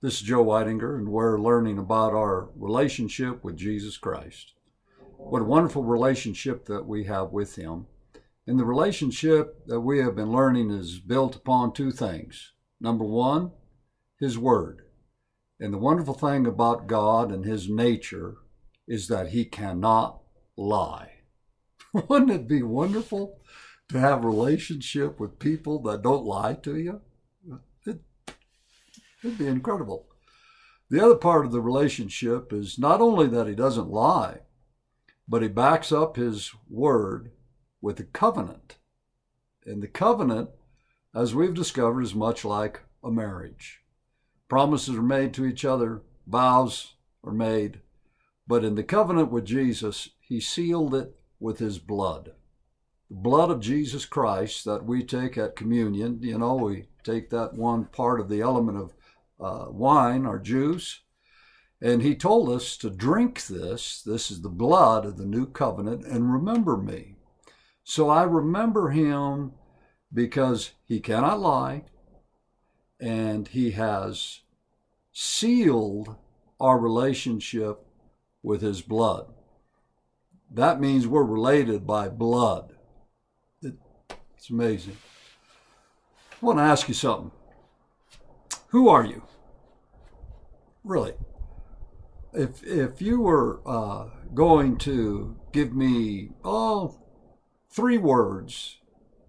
This is Joe Whitinger, and we're learning about our relationship with Jesus Christ. What a wonderful relationship that we have with Him. And the relationship that we have been learning is built upon two things. Number one, His Word. And the wonderful thing about God and His nature is that He cannot lie. Wouldn't it be wonderful to have a relationship with people that don't lie to you? It'd be incredible. The other part of the relationship is not only that He doesn't lie, but He backs up His word with a covenant. And the covenant, as we've discovered, is much like a marriage. Promises are made to each other, vows are made, but in the covenant with Jesus, He sealed it with His blood. The blood of Jesus Christ that we take at communion, we take that one part of the element of wine or juice, and He told us to drink this. This is the blood of the new covenant, and remember me. So I remember Him because He cannot lie, and He has sealed our relationship with His blood. That means we're related by blood. It's amazing. I want to ask you something. Who are you? Really? If you were going to give me, 3 words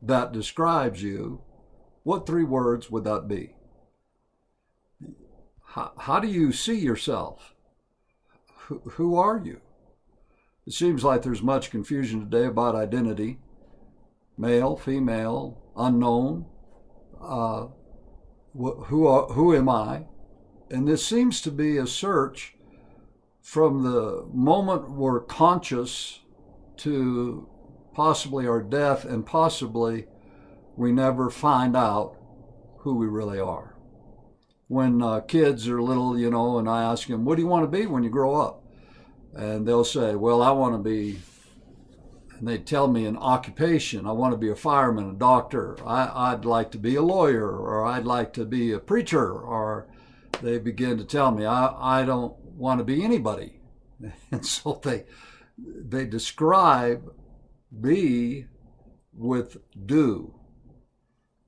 that describes you, what 3 words would that be? How do you see yourself? Who are you? It seems like there's much confusion today about identity. Male, female, unknown. Who am I? And this seems to be a search from the moment we're conscious to possibly our death, and possibly we never find out who we really are. When kids are little, and I ask them, what do you want to be when you grow up? And they'll say, well, I want to be, and they tell me an occupation. I want to be a fireman, a doctor. I'd like to be a lawyer, or I'd like to be a preacher, or they begin to tell me, I don't want to be anybody. And so they describe be with do.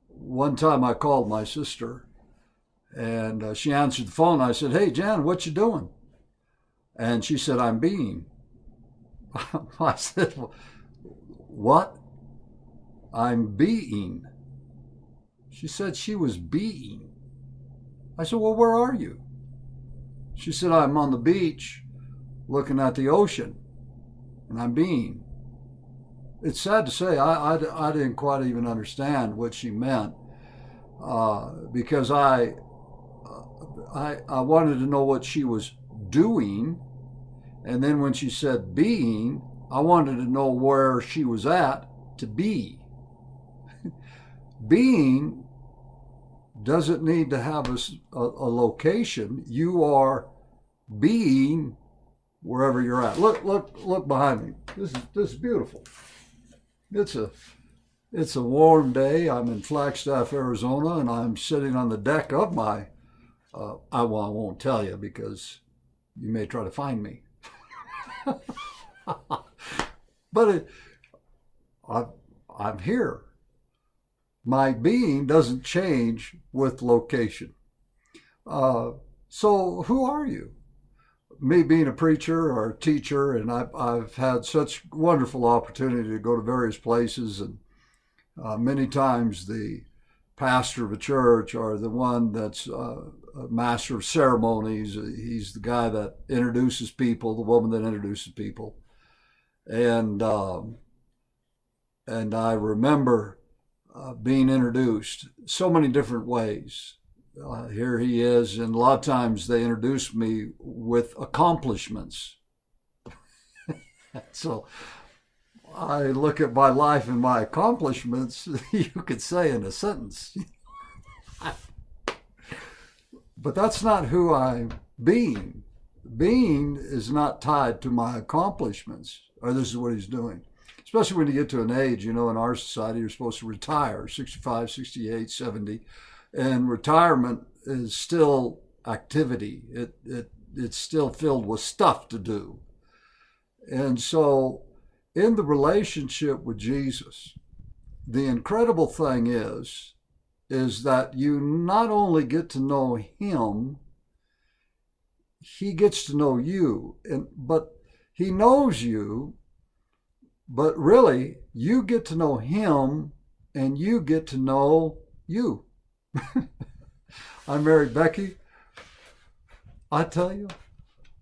One time I called my sister, and she answered the phone. I said, hey, Jan, what you doing? And she said, I'm being. I said, what? I'm being. She said she was being. I said, well, where are you? She said, I'm on the beach looking at the ocean, and I'm being. It's sad to say, I didn't quite even understand what she meant, because I wanted to know what she was doing, and then when she said being, I wanted to know where she was at to be. Being doesn't need to have a location. You are being wherever you're at. Look behind me. This is beautiful. It's a warm day. I'm in Flagstaff, Arizona, and I'm sitting on the deck of my. I won't tell you because you may try to find me. But I'm here. My being doesn't change with location. So who are you? Me being a preacher or a teacher, and I've had such wonderful opportunity to go to various places, and many times the pastor of a church or the one that's a master of ceremonies, he's the guy that introduces people, the woman that introduces people. And I remember being introduced so many different ways. Here he is, and a lot of times they introduce me with accomplishments. So I look at my life and my accomplishments, you could say in a sentence. But that's not who I'm being. Being is not tied to my accomplishments, or this is what he's doing. Especially when you get to an age, in our society, you're supposed to retire, 65, 68, 70. And retirement is still activity. It's still filled with stuff to do. And so in the relationship with Jesus, the incredible thing is that you not only get to know him, he gets to know you, but he knows you, but really you get to know him and you get to know you. I married Becky. I tell you,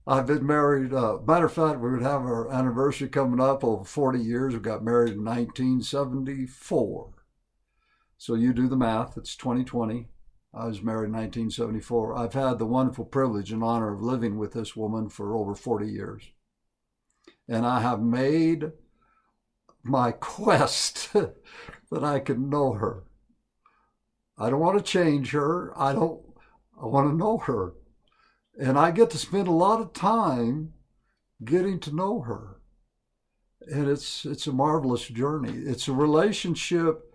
I've been married. Matter of fact, we would have our anniversary coming up over 40 years. We got married in 1974. So you do the math. It's 2020. I was married in 1974. I've had the wonderful privilege and honor of living with this woman for over 40 years. And I have made my quest that I can know her. I don't want to change her. I want to know her. And I get to spend a lot of time getting to know her. And it's a marvelous journey. It's a relationship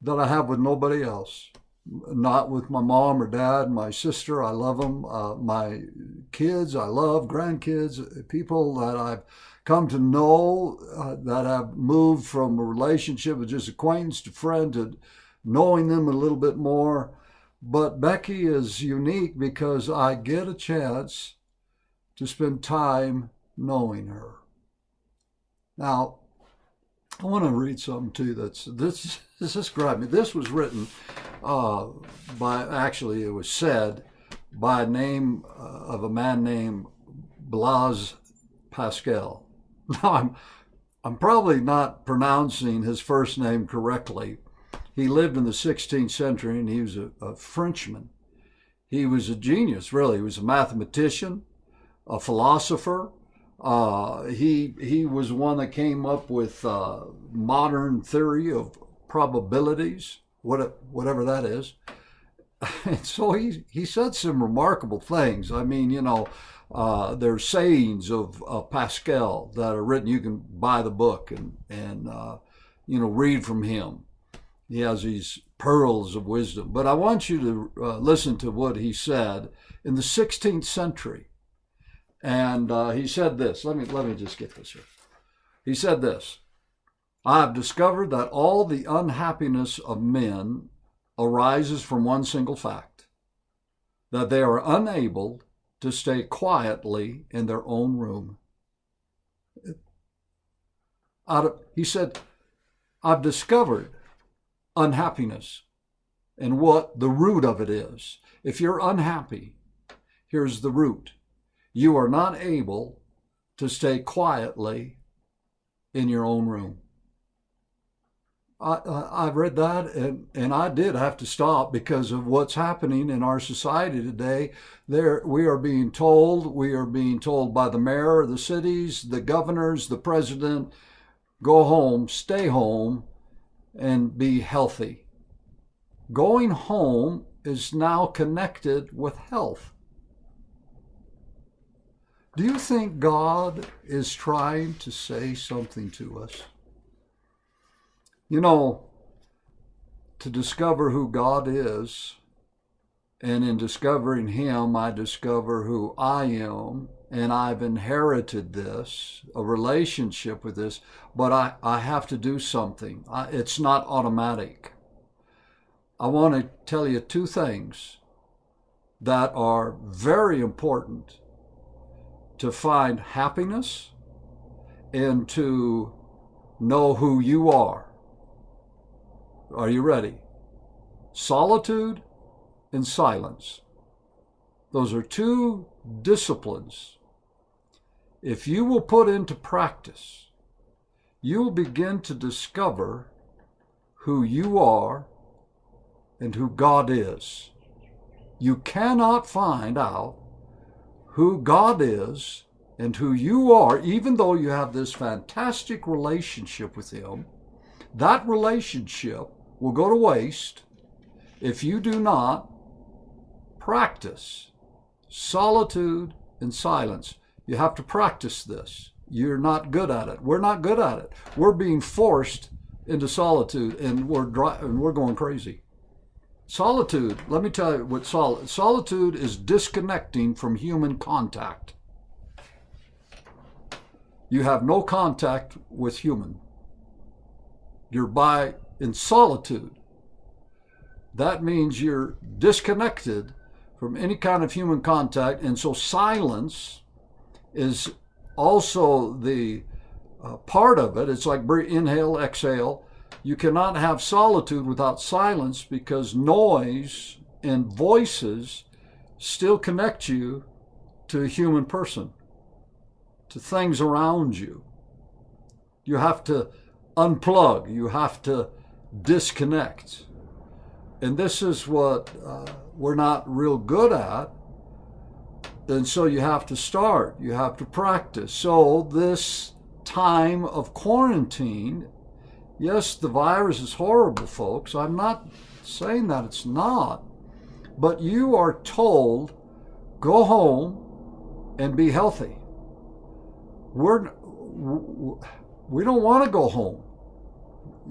that I have with nobody else. Not with my mom or dad, my sister, I love them. My kids, I love, grandkids, people that I've come to know, that have moved from a relationship of just acquaintance to friend to knowing them a little bit more. But Becky is unique because I get a chance to spend time knowing her. Now, I want to read something too. This described me. This was written it was said by a name of a man named Blaise Pascal. Now, I'm probably not pronouncing his first name correctly. He lived in the 16th century and he was a Frenchman. He was a genius, really. He was a mathematician, a philosopher. He was one that came up with modern theory of probabilities, whatever that is. And so he said some remarkable things. I mean, there's sayings of Pascal that are written. You can buy the book and read from him. He has these pearls of wisdom. But I want you to listen to what he said in the 16th century. And he said this. Let me just get this here. He said this: I have discovered that all the unhappiness of men arises from one single fact, that they are unable to stay quietly in their own room. He said, I've discovered unhappiness and what the root of it is. If you're unhappy, here's the root. You are not able to stay quietly in your own room. I read that and I did have to stop because of what's happening in our society today. We are being told by the mayor of the cities, the governors, the president, go home, stay home, and be healthy. Going home is now connected with health. Do you think God is trying to say something to us? To discover who God is, and in discovering him, I discover who I am, and I've inherited this, a relationship with this, but I have to do something. It's not automatic. I want to tell you two things that are very important to find happiness and to know who you are. Are you ready? Solitude and silence. Those are two disciplines. If you will put into practice, you will begin to discover who you are and who God is. You cannot find out who God is and who you are, even though you have this fantastic relationship with him. That relationship will go to waste if you do not practice solitude and silence. You have to practice this. You're not good at it. We're not good at it. We're being forced into solitude and we're going crazy. Solitude, let me tell you what solitude is: disconnecting from human contact. You have no contact with human. You're in solitude. That means you're disconnected from any kind of human contact, and so silence is also the part of it. It's like inhale, exhale. You cannot have solitude without silence, because noise and voices still connect you to a human person, to things around you. You have to unplug. You have to disconnect. And this is what we're not real good at. And so you have to start. You have to practice. So this time of quarantine, yes, the virus is horrible, folks. I'm not saying that it's not. But you are told, go home and be healthy. We don't want to go home.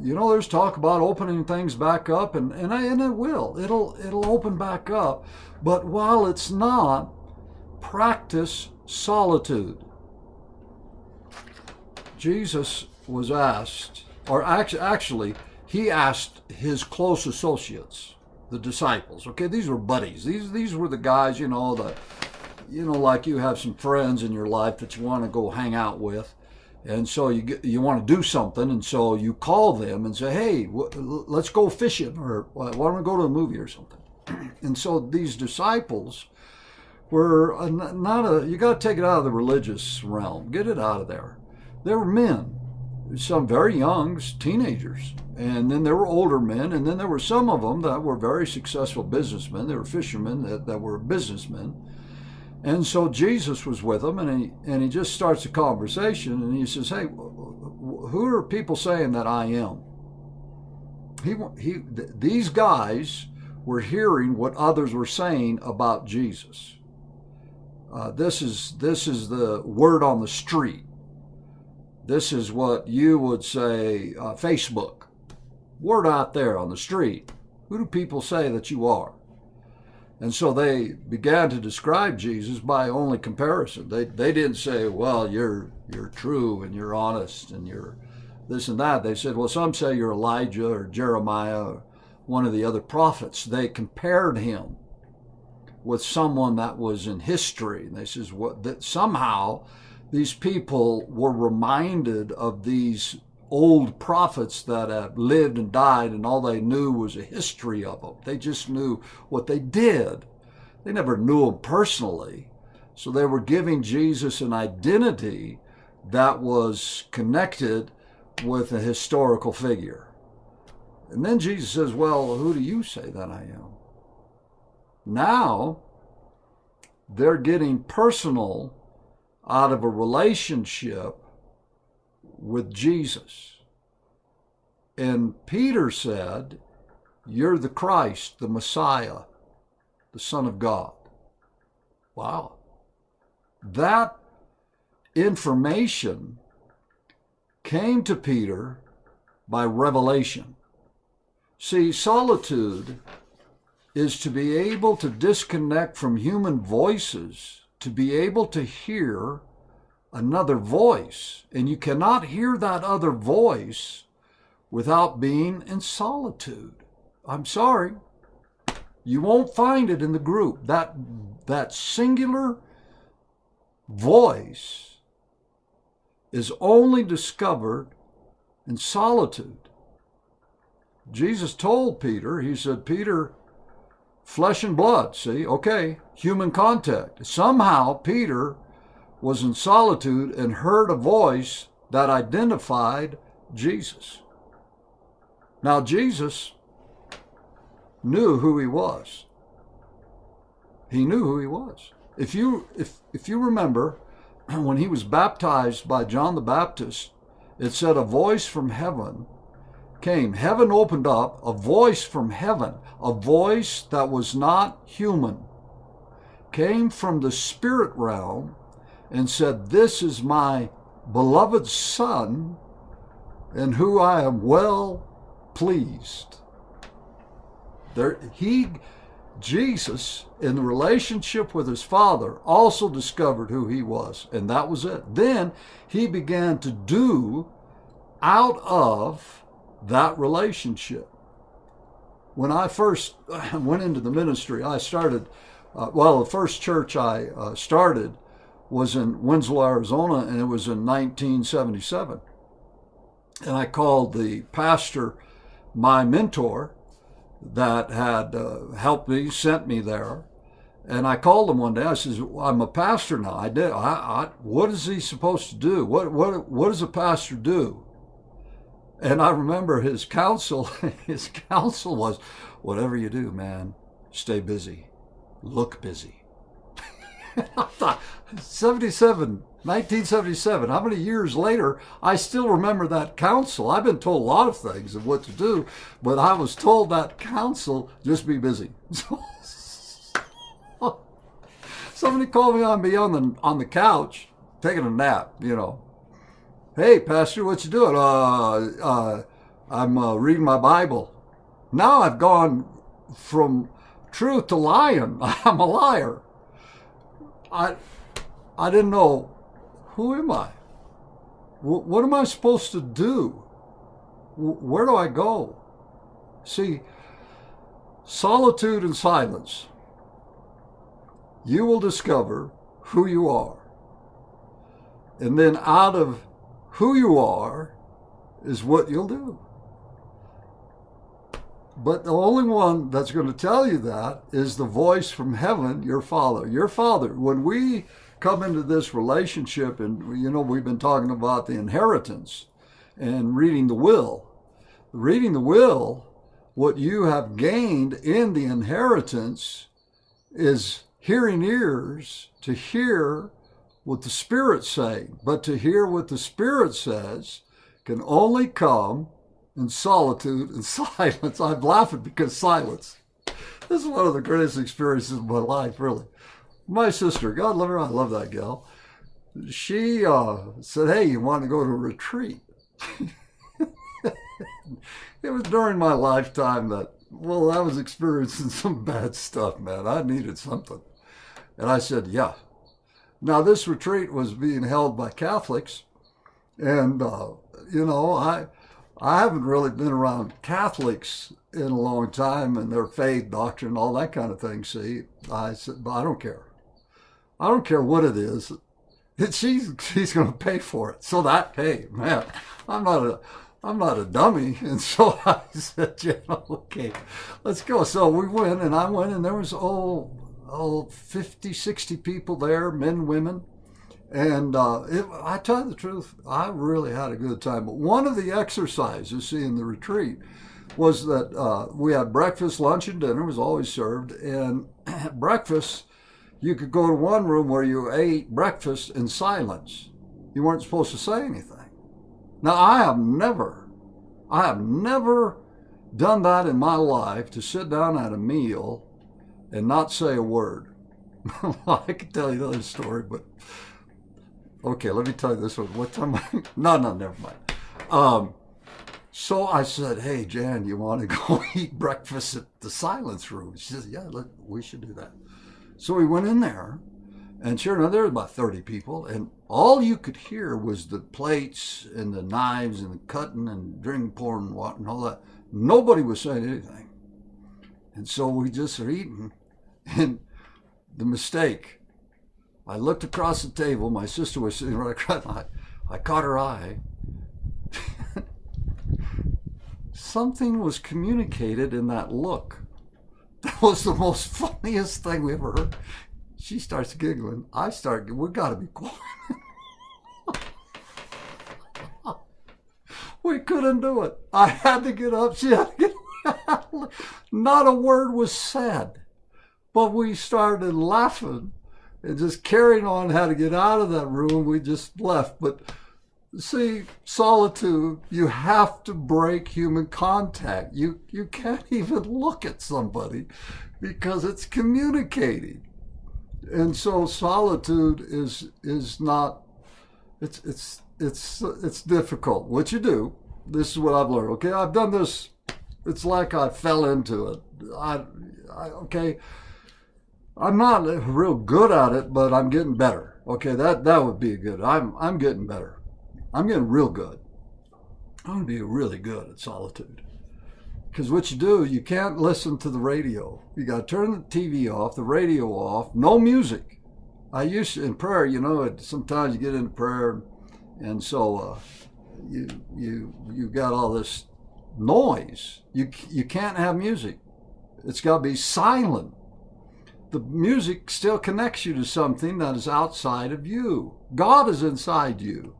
You know, there's talk about opening things back up, and it will. It'll open back up. But while it's not, practice solitude. Jesus was asked, or actually, he asked his close associates, the disciples. Okay, these were buddies. These were the guys, like you have some friends in your life that you want to go hang out with, and so you want to do something, and so you call them and say, hey, let's go fishing, or why don't we go to a movie or something? And so these disciples were you got to take it out of the religious realm. Get it out of there. They were men, some very young, teenagers, and then there were older men, and then there were some of them that were very successful businessmen. They were fishermen that were businessmen. And so Jesus was with them, and he just starts a conversation, and he says, hey, who are people saying that I am? These guys were hearing what others were saying about Jesus. This is the word on the street. This is what you would say, Facebook. Word out there on the street. Who do people say that you are? And so they began to describe Jesus by only comparison. They didn't say, well, you're true and you're honest and you're this and that. They said, well, some say you're Elijah or Jeremiah or one of the other prophets. They compared him with someone that was in history. And they says, that somehow these people were reminded of these old prophets that have lived and died, and all they knew was a history of them. They just knew what they did. They never knew him personally. So they were giving Jesus an identity that was connected with a historical figure. And then Jesus says, well, who do you say that I am? Now, they're getting personal out of a relationship with Jesus. And Peter said, you're the Christ, the Messiah, the Son of God. Wow. That information came to Peter by revelation. See, solitude is to be able to disconnect from human voices, to be able to hear another voice. And you cannot hear that other voice without being in solitude. I'm sorry. You won't find it in the group. That singular voice is only discovered in solitude. Jesus told Peter, he said, Peter, flesh and blood, see, okay, human contact. Somehow Peter was in solitude and heard a voice that identified Jesus. Now, Jesus knew who he was. He knew who he was. If you remember, when he was baptized by John the Baptist, it said a voice from heaven came. Heaven opened up, a voice from heaven, a voice that was not human, came from the spirit realm and said, this is my beloved Son, in whom I am well pleased. Jesus, in the relationship with his Father, also discovered who he was, and that was it. Then he began to do out of that relationship. When I first went into the ministry, I started, the first church I started was in Winslow, Arizona, and it was in 1977. And I called the pastor, my mentor, that had helped me, sent me there. And I called him one day. I said, I'm a pastor now. What is he supposed to do? What does a pastor do? And I remember his counsel was, whatever you do, man, stay busy, look busy. I thought, 1977, how many years later, I still remember that counsel. I've been told a lot of things of what to do, but I was told that counsel, just be busy. Somebody called me on the couch, taking a nap, Hey, Pastor, what you doing? I'm reading my Bible. Now I've gone from truth to lying. I'm a liar. I didn't know, who am I? What am I supposed to do? Where do I go? See, solitude and silence, you will discover who you are. And then out of who you are is what you'll do. But the only one that's going to tell you that is the voice from heaven, your Father. Your Father. When we come into this relationship, and we've been talking about the inheritance and reading the will. Reading the will, what you have gained in the inheritance is hearing ears to hear what the Spirit's saying. But to hear what the Spirit says can only come in solitude and silence. I'm laughing because silence. This is one of the greatest experiences of my life, really. My sister, God love her, I love that gal. She said, hey, you want to go to a retreat? It was during my lifetime that I was experiencing some bad stuff, man. I needed something. And I said, yeah. Now, this retreat was being held by Catholics, and, I haven't really been around Catholics in a long time and their faith doctrine, all that kind of thing, see. I said, but I don't care. I don't care what it is. She's going to pay for it. So hey, man, I'm not a dummy. And so I said, okay, let's go. So we went, and I went, and there was, 50, 60 people there, men, women. And I tell you the truth, I really had a good time. But one of the exercises, in the retreat, was that we had breakfast, lunch, and dinner was always served. And at breakfast, you could go to one room where you ate breakfast in silence. You weren't supposed to say anything. Now, I have never done that in my life, to sit down at a meal and not say a word. I could tell you another story, but okay, let me tell you this one. What time? No, never mind. So I said, hey, Jan, you want to go eat breakfast at the silence room? She said, yeah, we should do that. So we went in there, and sure enough, there were about 30 people, and all you could hear was the plates and the knives and the cutting and drink pouring water and all that. Nobody was saying anything. And so we just were eating, and the mistake, I looked across the table, my sister was sitting right across, I caught her eye. Something was communicated in that look. That was the most funniest thing we ever heard. She starts giggling. I start, we got to be quiet. We couldn't do it. I had to get up. She had to get up. Not a word was said. But we started laughing and just carrying on how to get out of that room. We just left. But see, solitude, you have to break human contact. You can't even look at somebody because it's communicating. And so solitude is not, it's difficult. What you do, this is what I've learned. Okay, I've done this It's like I fell into it. Okay, I'm not real good at it, but I'm getting better. Okay, that would be good. I'm getting better. I'm getting real good. I'm going to be really good at solitude. Because what you do, you can't listen to the radio. You got to turn the TV off, the radio off, no music. I used to, in prayer, sometimes you get into prayer, and so you got all this noise. You can't have music. It's got to be silent. The music still connects you to something that is outside of you. God is inside you.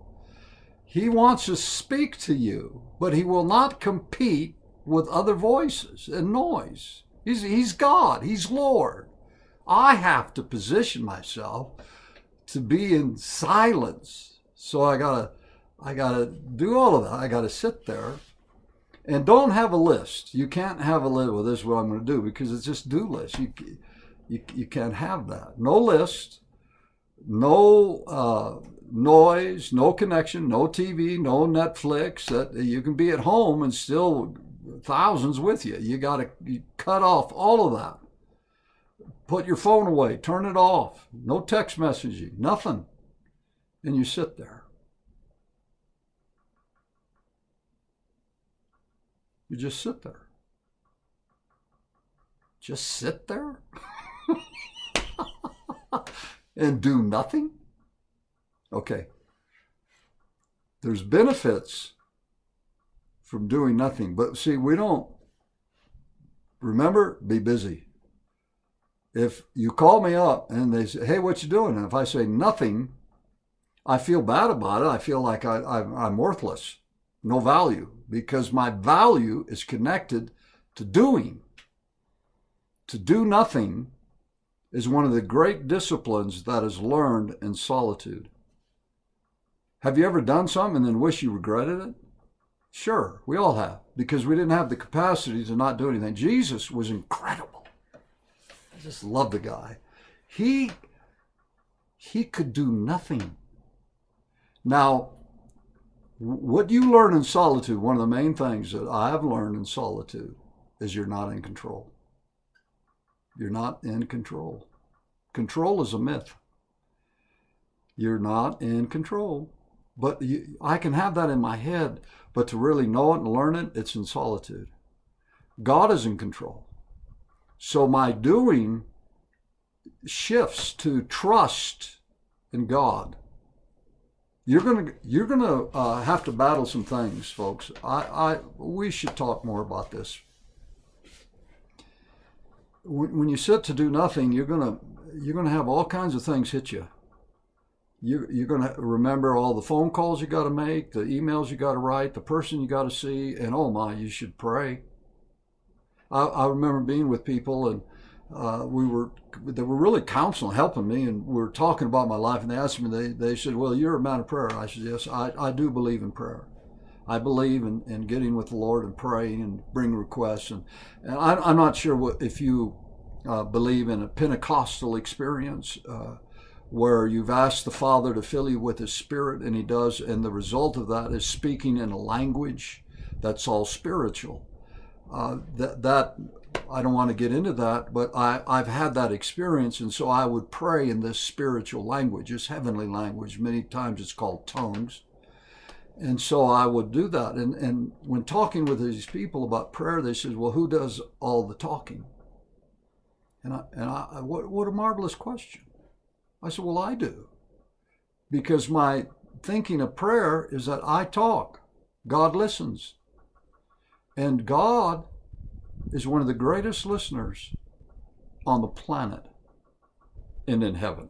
He wants to speak to you, but he will not compete with other voices and noise. He's God. He's Lord. I have to position myself to be in silence. So I gotta do all of that. I gotta sit there. And don't have a list. You can't have a list. Well, this is what I'm going to do, because it's just do list. You can't have that. No list, no noise, no connection, no TV, no Netflix. That you can be at home and still thousands with you. You got to cut off all of that. Put your phone away. Turn it off. No text messaging. Nothing. And you sit there. You just sit there. Just sit there? And do nothing? Okay. There's benefits from doing nothing. But see, we don't. Remember, be busy. If you call me up and they say, hey, what you doing? And if I say nothing, I feel bad about it. I feel like I'm worthless. No value, because my value is connected to doing. To do nothing is one of the great disciplines that is learned in solitude. Have you ever done something and then wish you regretted it? Sure, we all have, because we didn't have the capacity to not do anything. Jesus was incredible. I just love the guy. He could do nothing. Now, what you learn in solitude, one of the main things that I have learned in solitude, is you're not in control. You're not in control. Control is a myth. You're not in control. But I can have that in my head, but to really know it and learn it, it's in solitude. God is in control. So my doing shifts to trust in God. You're gonna have to battle some things, folks. We should talk more about this. When you sit to do nothing, you're gonna have all kinds of things hit you. You're gonna remember all the phone calls you got to make, the emails you got to write, the person you got to see, and oh my, you should pray. I remember being with people, and they were really counseling, helping me, and we were talking about my life, and they asked me, they said, well, you're a man of prayer. I said, yes, I do believe in prayer. I believe in getting with the Lord and praying and bring requests. And I'm not sure if you believe in a Pentecostal experience where you've asked the Father to fill you with His Spirit, and He does, and the result of that is speaking in a language that's all spiritual. That I don't want to get into that, but I've had that experience, and so I would pray in this spiritual language, this heavenly language. Many times it's called tongues. And so I would do that. And when talking with these people about prayer, they said, well, who does all the talking? And what a marvelous question. I said, well, I do. Because my thinking of prayer is that I talk. God listens. And God is one of the greatest listeners on the planet and in heaven.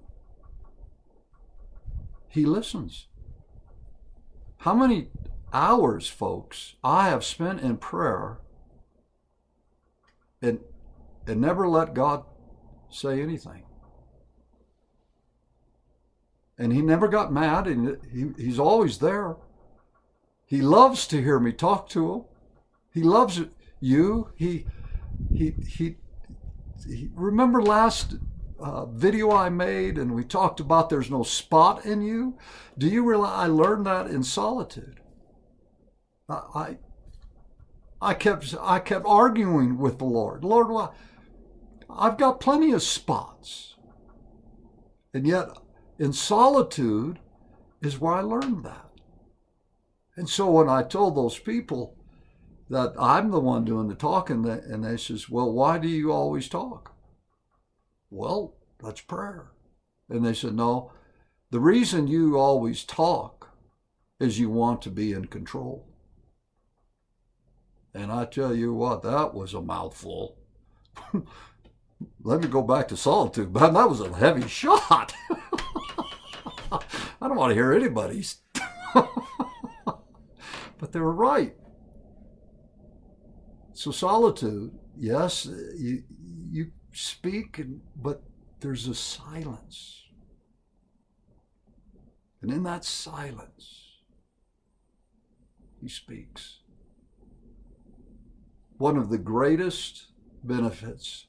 He listens. How many hours, folks, I have spent in prayer and never let God say anything. And He never got mad, and He's always there. He loves to hear me talk to Him. He loves you. He remember last video I made, and we talked about there's no spot in you. Do you realize I learned that in solitude? I kept arguing with the Lord. Lord, well, I've got plenty of spots. And yet, in solitude is where I learned that. And so when I told those people that I'm the one doing the talking, and they says, well, why do you always talk? Well, that's prayer. And they said, no, the reason you always talk is you want to be in control. And I tell you what, that was a mouthful. Let me go back to solitude. Man, that was a heavy shot. I don't want to hear anybody's. But they were right. So solitude, yes, you speak, but there's a silence. And in that silence, he speaks. One of the greatest benefits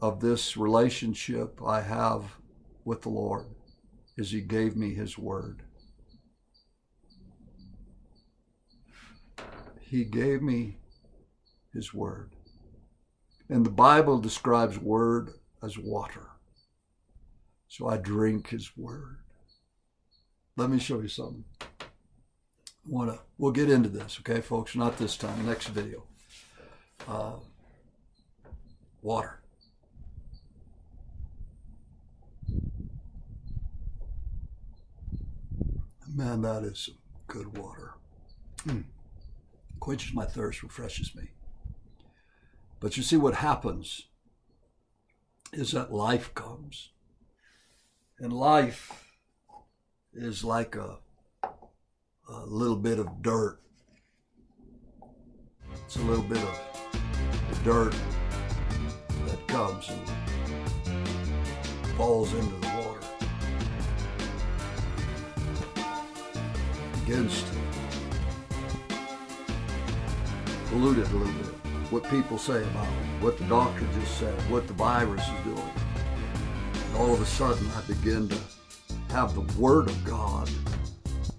of this relationship I have with the Lord is he gave me his word. He gave me his word. And the Bible describes word as water. So I drink his word. Let me show you something. We'll get into this, okay, folks? Not this time, next video. Water. Man, that is some good water. Quenches my thirst, refreshes me. But you see, what happens is that life comes. And life is like a little bit of dirt. It's a little bit of the dirt that comes and falls into the water. Begins to pollute it a little bit. What people say about it, what the doctor just said, what the virus is doing. And all of a sudden I begin to have the Word of God,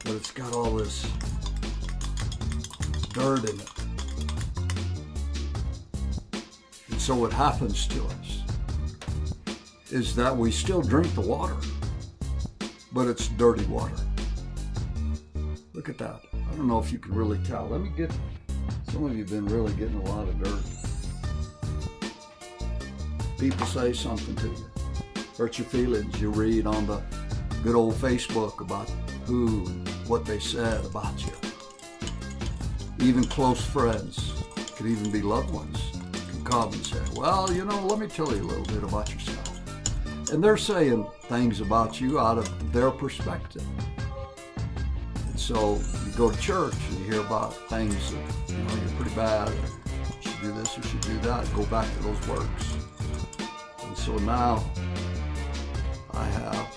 but it's got all this dirt in it. And so what happens to us is that we still drink the water, but it's dirty water. Look at that. I don't know if you can really tell. Let me get, some of you have been really getting a lot of dirt. People say something to you, hurt your feelings. You read on the good old Facebook about who, what they said about you. Even close friends, could even be loved ones, can come and say, well, you know, let me tell you a little bit about yourself. And they're saying things about you out of their perspective. And so you go to church and you hear about things that, you know, you're pretty bad, or you should do this or should do that, go back to those works. And so now I have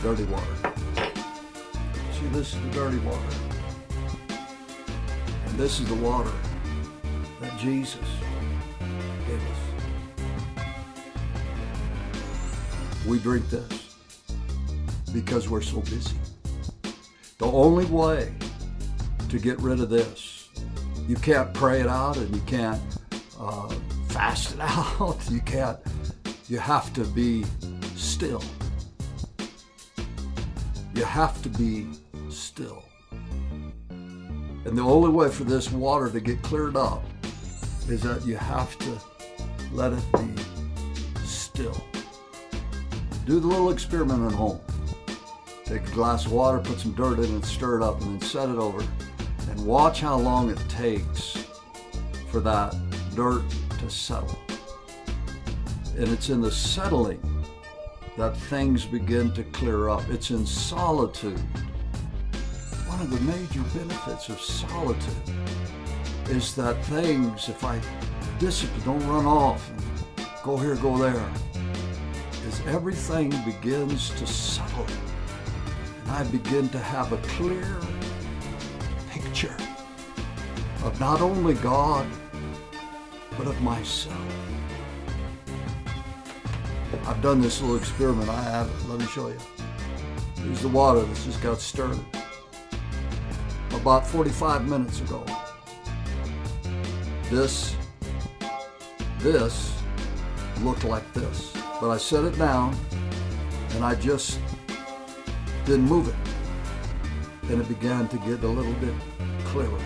dirty water. See, this is the dirty water. And this is the water that Jesus gave us. We drink this because we're so busy. The only way to get rid of this, you can't pray it out and you can't fast it out. You have to be still. You have to be still. And the only way for this water to get cleared up is that you have to let it be still. Do the little experiment at home. Take a glass of water, put some dirt in it, stir it up, and then set it over. And watch how long it takes for that dirt to settle. And it's in the settling that things begin to clear up. It's in solitude. One of the major benefits of solitude is that things, if I discipline, don't run off and go here, go there, is everything begins to settle. And I begin to have a clear picture of not only God, but of myself. I've done this little experiment. I have it. Let me show you. Here's the water that's just got stirred. about 45 minutes ago. This looked like this. But I set it down and I just didn't move it. And it began to get a little bit clearer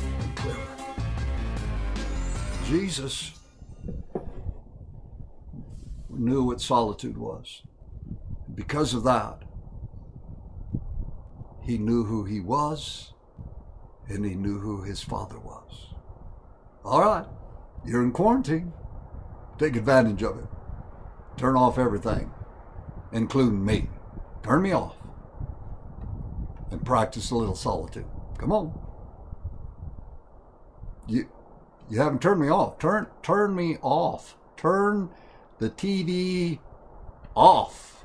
and clearer. Jesus knew what solitude was. Because of that, he knew who he was, and he knew who his Father was. All right, you're in quarantine. Take advantage of it. Turn off everything, including me. Turn me off. And practice a little solitude. Come on. You haven't turned me off. Turn me off. Turn the TV off.